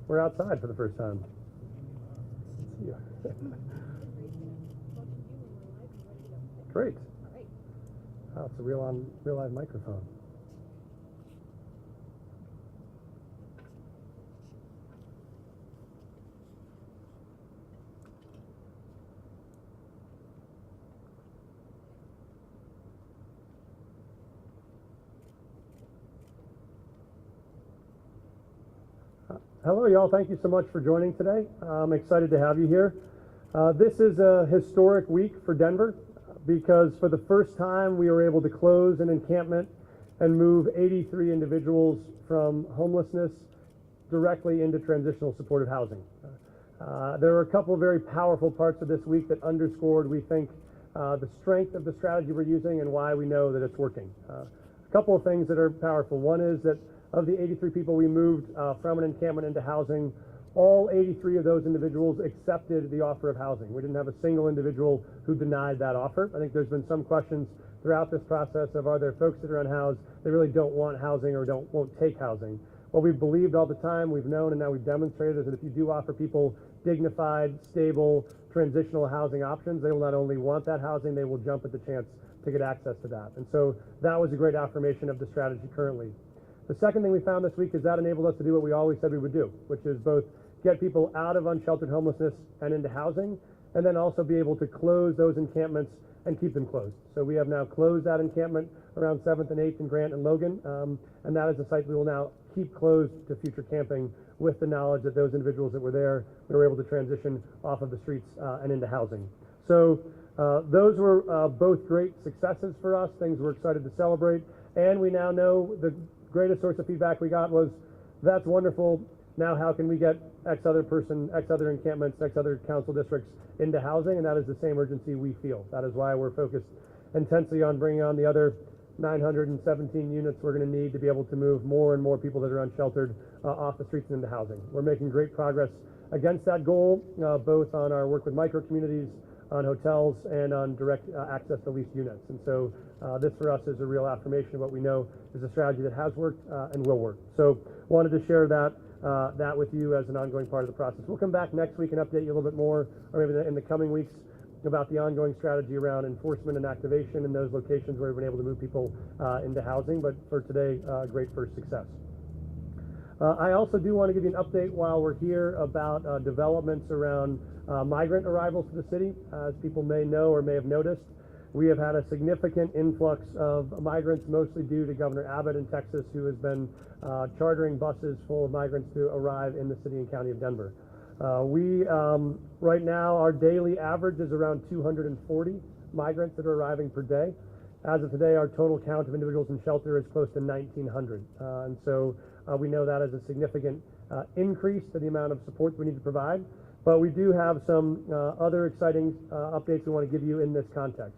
We're outside for the first time. Let's see. Great. Oh, it's a real live microphone. Hello, y'all. Thank you so much for joining today. I'm excited to have you here. This is a historic week for Denver because for the first time we were able to close an encampment and move 83 individuals from homelessness directly into transitional supportive housing. There were a couple of very powerful parts of this week that underscored, we think, the strength of the strategy we're using and why we know that it's working. A couple of things that are powerful. One is that of the 83 people we moved from an encampment into housing, all 83 of those individuals accepted the offer of housing. We didn't have a single individual who denied that offer. I think there's been some questions throughout this process of are there folks that are unhoused that really don't want housing or won't take housing. What we've believed all the time, we've known, and now we've demonstrated is that if you do offer people dignified, stable, transitional housing options, they will not only want that housing, they will jump at the chance to get access to that. And so that was a great affirmation of the strategy currently. The second thing we found this week is that enabled us to do what we always said we would do, which is both get people out of unsheltered homelessness and into housing, and then also be able to close those encampments and keep them closed. So we have now closed that encampment around 7th and 8th in Grant and Logan, and that is a site we will now keep closed to future camping with the knowledge that those individuals that were there, we were able to transition off of the streets and into housing. So those were both great successes for us, things we're excited to celebrate, and we now know the greatest source of feedback we got was, that's wonderful, now how can we get X other person, X other encampments, X other council districts into housing, and that is the same urgency we feel. That is why we're focused intensely on bringing on the other 917 units we're going to need to be able to move more and more people that are unsheltered off the streets and into housing. We're making great progress against that goal, both on our work with micro communities, on hotels, and on direct access to leased units. And so this for us is a real affirmation of what we know is a strategy that has worked and will work. So wanted to share that with you as an ongoing part of the process. We'll come back next week and update you a little bit more, or maybe in the coming weeks, about the ongoing strategy around enforcement and activation in those locations where we've been able to move people into housing. But for today, great first success. I also do want to give you an update while we're here about developments around migrant arrivals to the city. As people may know or may have noticed, we have had a significant influx of migrants, mostly due to Governor Abbott in Texas, who has been chartering buses full of migrants to arrive in the city and county of Denver. Right now, our daily average is around 240 migrants that are arriving per day. As of today, our total count of individuals in shelter is close to 1,900. And so we know that is a significant increase to the amount of support we need to provide. But we do have some other exciting updates we want to give you in this context.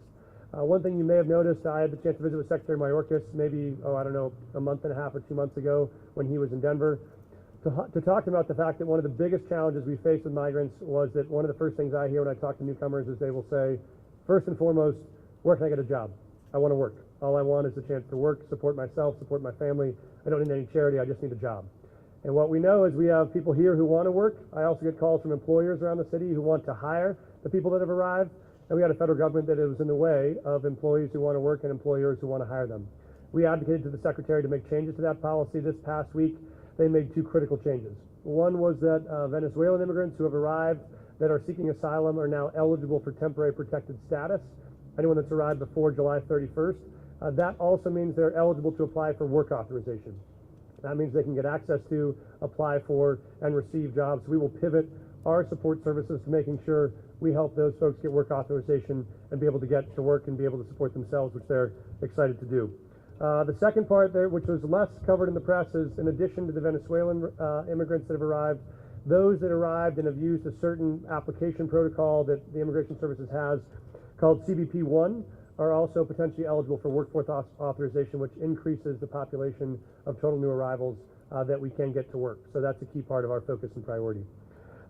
One thing you may have noticed, I had the chance to visit with Secretary Mayorkas maybe, a month and a half or 2 months ago when he was in Denver to talk about the fact that one of the biggest challenges we face with migrants was that one of the first things I hear when I talk to newcomers is they will say, first and foremost, where can I get a job? I want to work. All I want is a chance to work, support myself, support my family. I don't need any charity, I just need a job. And what we know is we have people here who want to work. I also get calls from employers around the city who want to hire the people that have arrived. And we had a federal government that was in the way of employees who want to work and employers who want to hire them. We advocated to the Secretary to make changes to that policy. This past week, they made two critical changes. One was that Venezuelan immigrants who have arrived that are seeking asylum are now eligible for temporary protected status. Anyone that's arrived before July 31st. That also means they're eligible to apply for work authorization. That means they can get access to, apply for, and receive jobs. We will pivot our support services to making sure we help those folks get work authorization and be able to get to work and be able to support themselves, which they're excited to do. The second part there, which was less covered in the press, is in addition to the Venezuelan immigrants that have arrived, those that arrived and have used a certain application protocol that the Immigration Services has called CBP-1 are also potentially eligible for workforce authorization, which increases the population of total new arrivals that we can get to work. So that's a key part of our focus and priority.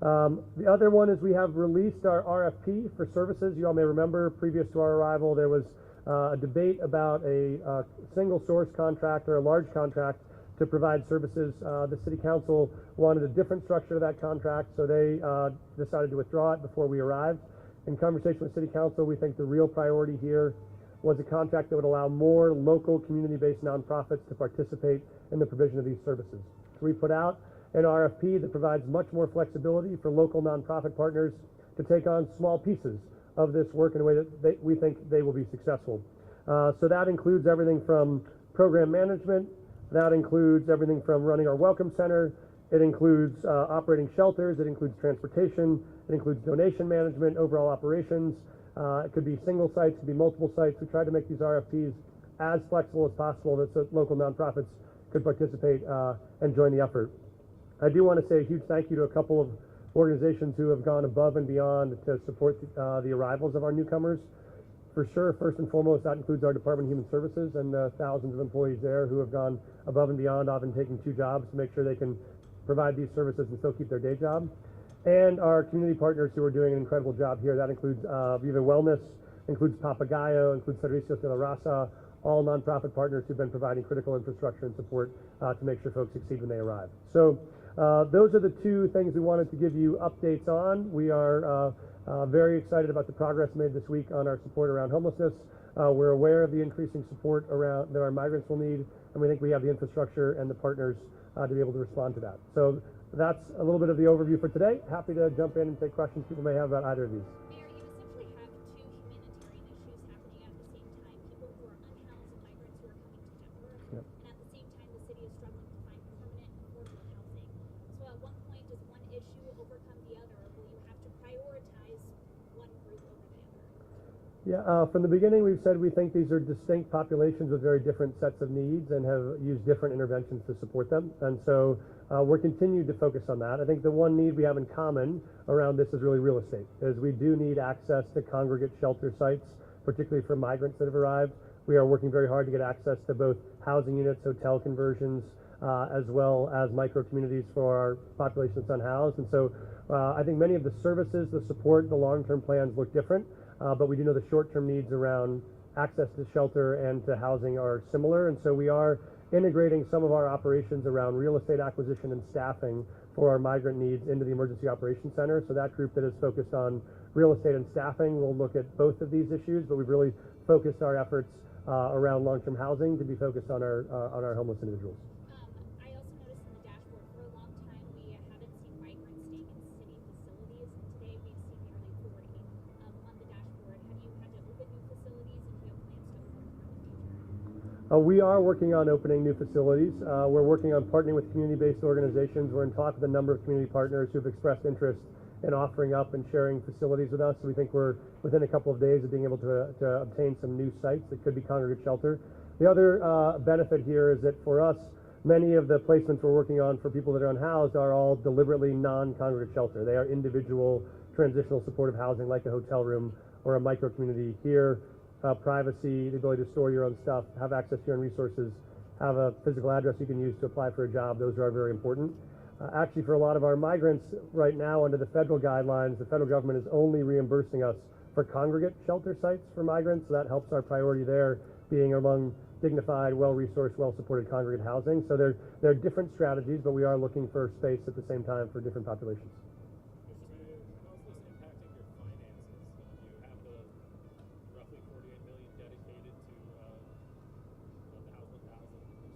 The other one is we have released our RFP for services. You all may remember previous to our arrival, there was a debate about a single source contract or a large contract to provide services. The City Council wanted a different structure to that contract, so they decided to withdraw it before we arrived. In conversation with City Council, we think the real priority here was a contract that would allow more local community-based nonprofits to participate in the provision of these services. So we put out an RFP that provides much more flexibility for local nonprofit partners to take on small pieces of this work in a way that we think they will be successful. So that includes everything from program management, that includes everything from running our welcome center, it includes operating shelters, it includes transportation, it includes donation management, overall operations. It could be single sites, it could be multiple sites. We try to make these RFPs as flexible as possible so local nonprofits could participate and join the effort. I do want to say a huge thank you to a couple of organizations who have gone above and beyond to support the arrivals of our newcomers. For sure, first and foremost, that includes our Department of Human Services and the thousands of employees there who have gone above and beyond, often taking 2 jobs to make sure they can provide these services and still keep their day job. And our community partners who are doing an incredible job here. That includes Viva Wellness, includes Papagayo, includes Servicios de la Raza, all nonprofit partners who've been providing critical infrastructure and support to make sure folks succeed when they arrive. So those are the 2 things we wanted to give you updates on. We are very excited about the progress made this week on our support around homelessness. We're aware of the increasing support that our migrants will need, and we think we have the infrastructure and the partners to be able to respond to that. So that's a little bit of the overview for today. Happy to jump in and take questions people may have about either of these. Mayor, you essentially have 2 humanitarian issues happening at the same time. People who are unhoused and migrants who are coming to Denver. Yep. And at the same time, the city is struggling to find permanent and affordable housing. So at what point does one issue overcome the other, or will you have to prioritize one group over the other? Yeah, from the beginning we've said we think these are distinct populations with very different sets of needs and have used different interventions to support them. And so we're continued to focus on that. I think the one need we have in common around this is really real estate, is we do need access to congregate shelter sites, particularly for migrants that have arrived. We are working very hard to get access to both housing units, hotel conversions, as well as micro-communities for our population that's unhoused. And so I think many of the services, the support, the long-term plans look different, but we do know the short-term needs around access to shelter and to housing are similar. And so we are integrating some of our operations around real estate acquisition and staffing for our migrant needs into the Emergency Operations Center. So that group that is focused on real estate and staffing will look at both of these issues, but we've really focused our efforts around long-term housing to be focused on our homeless individuals. I also noticed in the dashboard, for a long time we haven't seen migrants staying in city facilities, and today we've seen nearly 40 on the dashboard. Have you had to open new facilities, and do you have plans to open more in the future? We are working on opening new facilities. We're working on partnering with community-based organizations. We're in talk with a number of community partners who've expressed interest in offering up and sharing facilities with us. So we think we're within a couple of days of being able to obtain some new sites that could be congregate shelter. The other benefit here is that for us, many of the placements we're working on for people that are unhoused are all deliberately non-congregate shelter. They are individual transitional supportive housing like a hotel room or a micro-community here. Privacy, the ability to store your own stuff, have access to your own resources, have a physical address you can use to apply for a job. Those are very important. Actually, for a lot of our migrants right now, under the federal guidelines, the federal government is only reimbursing us for congregate shelter sites for migrants. So that helps our priority there being among dignified, well-resourced, well-supported congregate housing. So there are different strategies, but we are looking for space at the same time for different populations.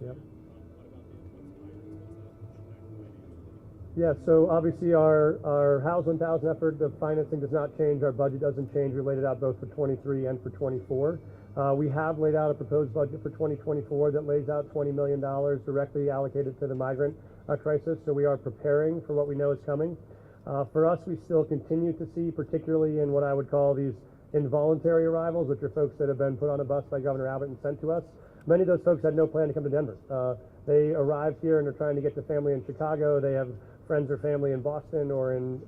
Yep. Yeah, so obviously our House 1000 effort, the financing does not change, our budget doesn't change. We laid it out both for 23 and for 24. We have laid out a proposed budget for 2024 that lays out $20 million directly allocated to the migrant crisis, so we are preparing for what we know is coming. For us, we still continue to see, particularly in what I would call these involuntary arrivals, which are folks that have been put on a bus by Governor Abbott and sent to us. Many of those folks had no plan to come to Denver. They arrived here and are trying to get to family in Chicago. They have friends or family in Boston or in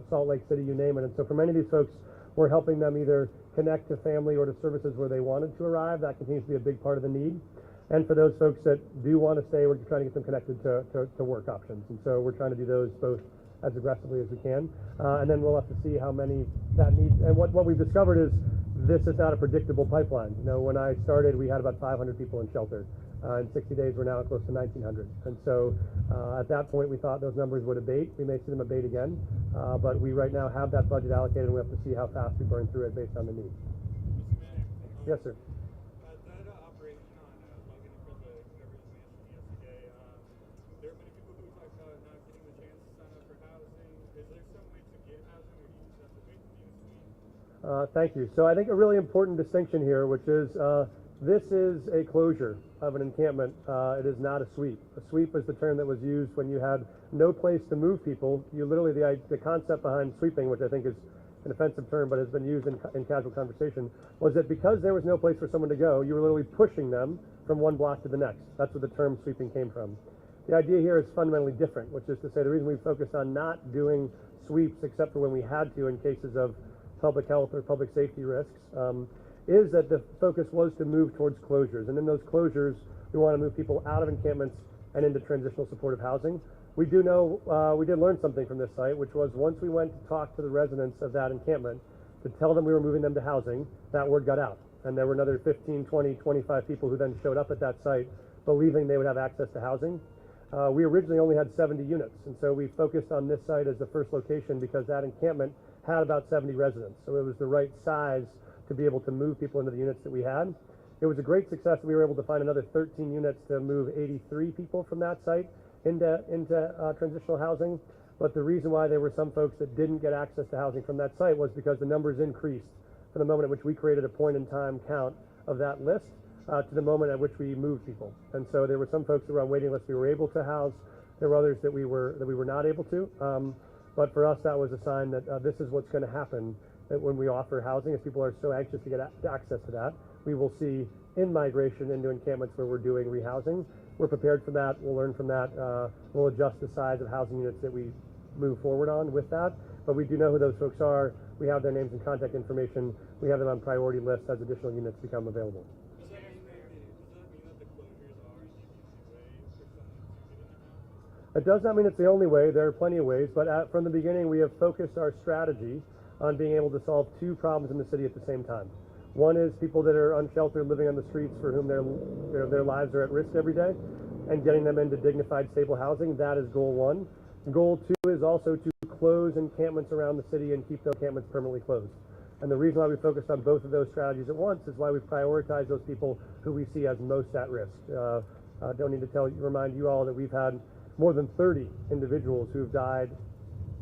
Salt Lake City, you name it. And so for many of these folks, we're helping them either connect to family or to services where they wanted to arrive. That continues to be a big part of the need. And for those folks that do want to stay, we're trying to get them connected to work options. And so we're trying to do those both as aggressively as we can. And then we'll have to see how many that needs. And what we've discovered is this is not a predictable pipeline. You know, when I started, we had about 500 people in shelter. In 60 days, we're now close to 1,900. And so at that point, we thought those numbers would abate. We may see them abate again. But we right now have that budget allocated, and we have to see how fast we burn through it based on the need. Yes, sir. That operation on Logan in front of the government mentioned yesterday, there are many people who talk about not getting the chance to sign up for housing. Is there some way to get housing, or do you just have to wait for the suite? Thank you. So I think a really important distinction here, which is this is a closure of an encampment. It is not a sweep. A sweep is the term that was used when you had no place to move people. You literally, the concept behind sweeping, which I think is an offensive term but has been used in casual conversation, was that because there was no place for someone to go, you were literally pushing them from one block to the next. That's where the term sweeping came from. The idea here is fundamentally different, which is to say the reason we focused on not doing sweeps except for when we had to in cases of public health or public safety risks, is that the focus was to move towards closures. And in those closures, we want to move people out of encampments and into transitional supportive housing. We do know, we did learn something from this site, which was once we went to talk to the residents of that encampment to tell them we were moving them to housing, that word got out. And there were another 15, 20, 25 people who then showed up at that site believing they would have access to housing. We originally only had 70 units, and so we focused on this site as the first location because that encampment had about 70 residents. So it was the right size to be able to move people into the units that we had. It was a great success. We were able to find another 13 units to move 83 people from that site into transitional housing. But the reason why there were some folks that didn't get access to housing from that site was because the numbers increased from the moment at which we created a point-in-time count of that list to the moment at which we moved people. And so there were some folks that were on waiting lists we were able to house. There were others that we were not able to. But for us, that was a sign that this is what's going to happen. That when we offer housing, if people are so anxious to get access to that, we will see in-migration into encampments where we're doing rehousing. We're prepared for that. We'll learn from that. We'll adjust the size of housing units that we move forward on with that. But we do know who those folks are. We have their names and contact information. We have them on priority lists as additional units become available. Does that mean that the closures are an easy way for someone to get in their house? It does not mean it's the only way. There are plenty of ways. But from the beginning, we have focused our strategy on being able to solve two problems in the city at the same time. One is people that are unsheltered, living on the streets, for whom their lives are at risk every day, and getting them into dignified, stable housing. That is goal one. Goal two is also to close encampments around the city and keep those encampments permanently closed. And the reason why we focused on both of those strategies at once is why we prioritize those people who we see as most at risk. Don't need to remind you all that we've had more than 30 individuals who've died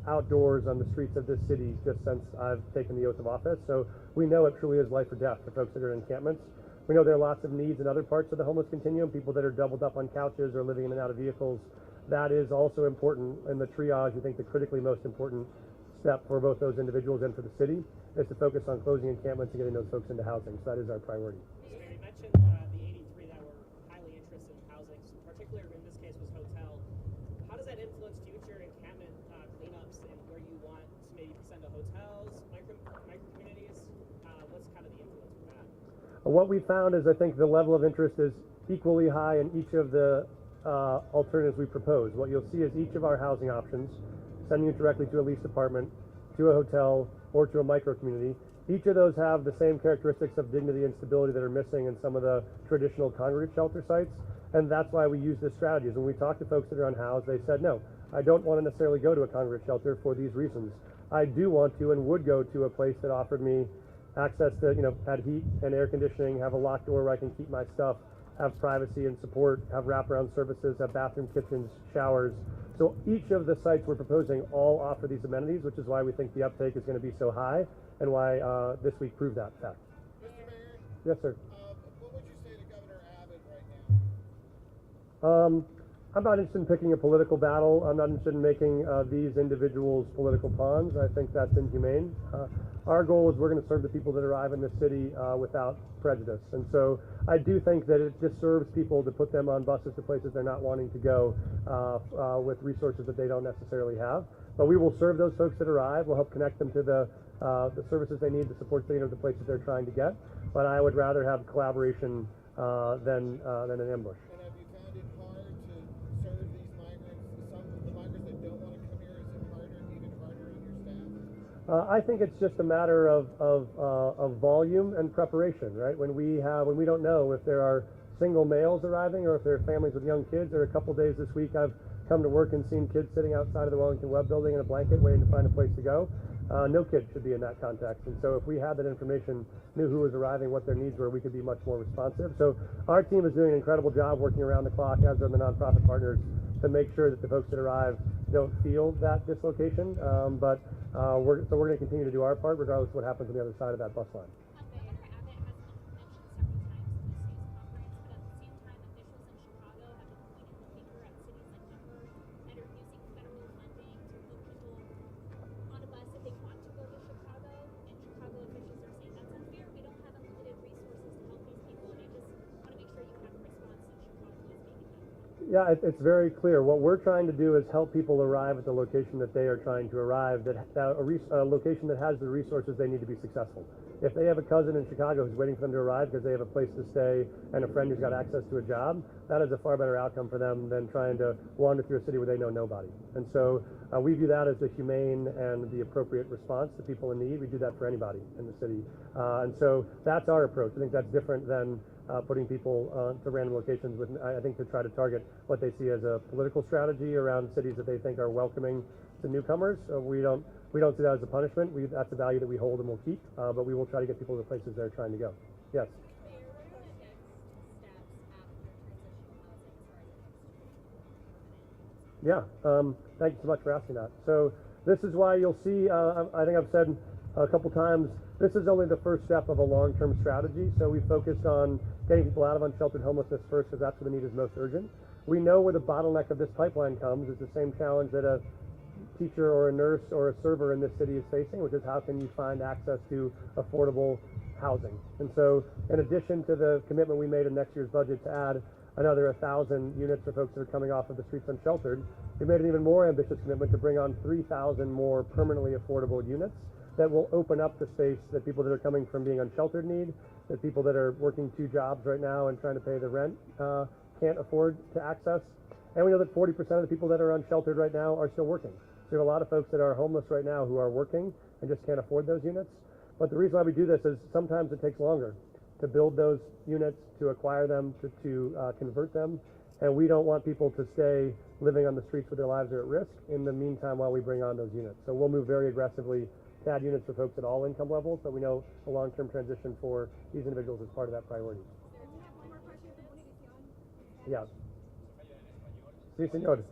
outdoors on the streets of this city just since I've taken the oath of office. So we know it truly is life or death for folks that are in encampments. We know there are lots of needs in other parts of the homeless continuum, people that are doubled up on couches or living in and out of vehicles. That is also important in the triage. We think the critically most important step for both those individuals and for the city is to focus on closing encampments and getting those folks into housing. So that is our priority. So you mentioned the 83 that were highly interested in housing, so particularly in this case was hotel. How does that influence future encampment cleanups and where you want to maybe send to hotels, micro communities? What's kind of the influence of that? What we found is I think the level of interest is equally high in each of the alternatives we propose. What you'll see is each of our housing options, sending you directly to a leased apartment, to a hotel, or to a micro community. Each of those have the same characteristics of dignity and stability that are missing in some of the traditional congregate shelter sites. And that's why we use this strategy. When we talk to folks that are unhoused, they said, no, I don't want to necessarily go to a congregate shelter for these reasons. I do want to and would go to a place that offered me access to, had heat and air conditioning, have a locked door where I can keep my stuff, have privacy and support, have wraparound services, have bathroom, kitchens, showers. So each of the sites we're proposing all offer these amenities, which is why we think the uptake is going to be so high and why this week proved that fact. Mr. Mayor? Yes, sir. What would you say to Governor Abbott right now? I'm not interested in picking a political battle. I'm not interested in making these individuals political pawns. I think that's inhumane. Our goal is we're going to serve the people that arrive in this city without prejudice. And so I do think that it disserves people to put them on buses to places they're not wanting to go with resources that they don't necessarily have. But we will serve those folks that arrive. We'll help connect them to the services they need, the support they need, the places they're trying to get. But I would rather have collaboration than an ambush. And have you found it hard to serve these migrants? Some of the migrants that don't want to come here, is it hard I think it's just a matter of volume and preparation, right? When we don't know if there are single males arriving or if there are families with young kids. There are a couple days this week I've come to work and seen kids sitting outside of the Wellington Web building in a blanket waiting to find a place to go. No kid should be in that context. And so if we had that information, knew who was arriving, what their needs were, we could be much more responsive. So our team is doing an incredible job working around the clock, as are the nonprofit partners, to make sure that the folks that arrive don't feel that dislocation. But we're going to continue to do our part regardless of what happens on the other side of that bus line. Governor Abbott has been mentioned several times in this news conference, but at the same time, officials in Chicago have been pointing the finger at cities like Denver that are using federal funding to put people on a bus if they want to go to Chicago. And Chicago officials are saying that's unfair. We don't have unlimited resources to help these people, and I just want to make sure you have a response that Chicago is making that. Yeah, it's very clear. What we're trying to do is help people arrive at the location that they are trying to arrive, a location that has the resources they need to be successful. If they have a cousin in Chicago who's waiting for them to arrive because they have a place to stay and a friend who's got access to a job, that is a far better outcome for them than trying to wander through a city where they know nobody. And so we view that as the humane and the appropriate response to people in need. We do that for anybody in the city. And so that's our approach. I think that's different than putting people to random locations with, I think, to try to target what they see as a political strategy around cities that they think are welcoming to newcomers. We don't see that as a punishment. That's a value that we hold and will keep, but we will try to get people to the places they're trying to go. Yes? Mayor, what are the next steps after transitional housing as far as it comes to permanent? Yeah, thank you so much for asking that. So this is why you'll see, I think I've said a couple times, this is only the first step of a long-term strategy. So we focused on getting people out of unsheltered homelessness first because that's where the need is most urgent. We know where the bottleneck of this pipeline comes. It's the same challenge that a teacher or a nurse or a server in this city is facing, which is how can you find access to affordable housing. And so in addition to the commitment we made in next year's budget to add another 1,000 units for folks that are coming off of the streets unsheltered, we made an even more ambitious commitment to bring on 3,000 more permanently affordable units that will open up the space that people that are coming from being unsheltered need, that people that are working 2 jobs right now and trying to pay the rent can't afford to access. And we know that 40% of the people that are unsheltered right now are still working. So we have a lot of folks that are homeless right now who are working and just can't afford those units. But the reason why we do this is sometimes it takes longer to build those units, to acquire them, to convert them. And we don't want people to stay living on the streets where their lives are at risk in the meantime while we bring on those units. So we'll move very aggressively to add units for folks at all income levels, but we know a long-term transition for these individuals is part of that priority. Yeah. Sí, señor.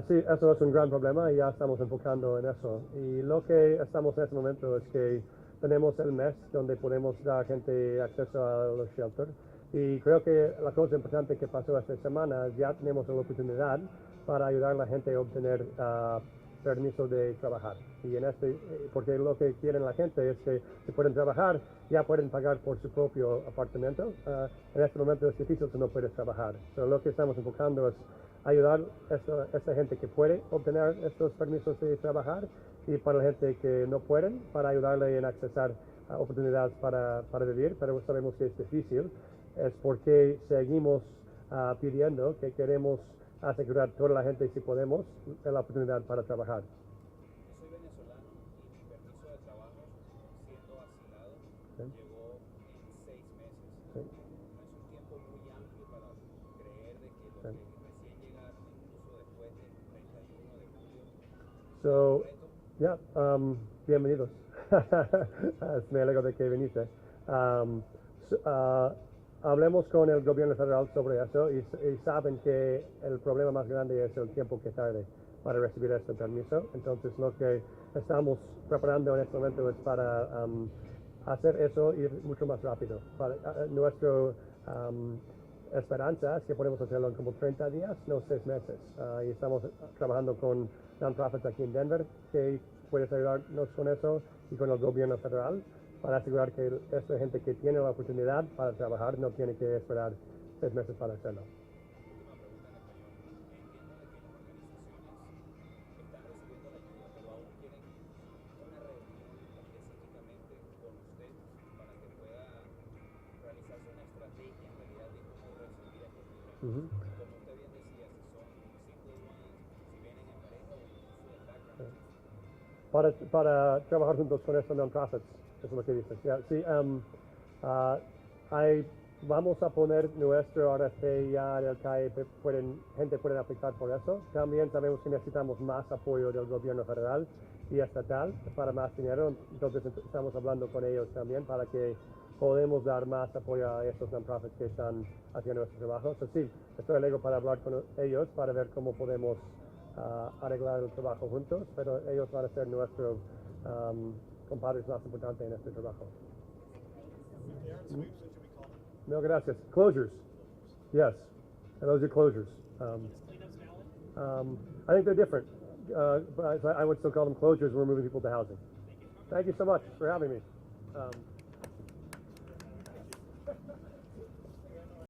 Sí, eso es un gran problema y ya estamos enfocando en eso. Y lo que estamos en este momento es que tenemos el mes donde podemos dar gente acceso a los shelters. Y creo que la cosa importante que pasó esta semana, ya tenemos la oportunidad para ayudar a la gente a obtener permiso de trabajar. Y porque lo que quieren la gente es que si pueden trabajar, ya pueden pagar por su propio apartamento. En este momento es difícil si no puedes trabajar. Pero lo que estamos enfocando es ayudar a esta gente que puede obtener estos permisos de trabajar y para la gente que no pueden, para ayudarle en accesar a oportunidades para vivir, pero sabemos que es difícil. Es porque seguimos pidiendo que queremos asegurar a toda la gente, si podemos, la oportunidad para trabajar. Soy venezolano y mi permiso de trabajo, siendo asilado, Sí. llegó en 6 meses. Sí. No es un tiempo muy amplio para creer de que los Sí. que recién llegaron, incluso después del 31 de julio, So, yeah, bienvenidos. Me alegro de que viniste. Hablemos con el gobierno federal sobre eso y saben que el problema más grande es el tiempo que tarde para recibir este permiso. Entonces lo que estamos preparando en este momento es para hacer eso ir mucho más rápido. Nuestra esperanza es que podemos hacerlo en como 30 días, no 6 meses. Y estamos trabajando con nonprofits aquí en Denver que pueden ayudarnos con eso y con el gobierno federal para asegurar que esta gente que tiene la oportunidad para trabajar no tiene que esperar 6 meses para hacerlo. última pregunta en español. Entiendo de que las organizaciones Ujú. Como usted bien decía, si son single ones, si vienen en pareja o incluso el background. Para trabajar juntos con estos non-profits, eso es lo que dices. Ya, sí, vamos a poner nuestro RFP ya en el CAE, gente puede aplicar por eso. También sabemos que necesitamos más apoyo del gobierno federal y estatal para más dinero, entonces estamos hablando con ellos también para que podemos dar más apoyo a estos non-profits que están haciendo este trabajo. So, sí, estoy alegre para hablar con ellos para ver cómo podemos arreglar el trabajo juntos, pero ellos van a ser nuestros compadres más importantes en este trabajo. No, gracias. Closures. Yes, those are closures. Is cleanups valid? I think they're different, but I would still call them closures. We're moving people to housing. Thank you. Thank you so much for having me.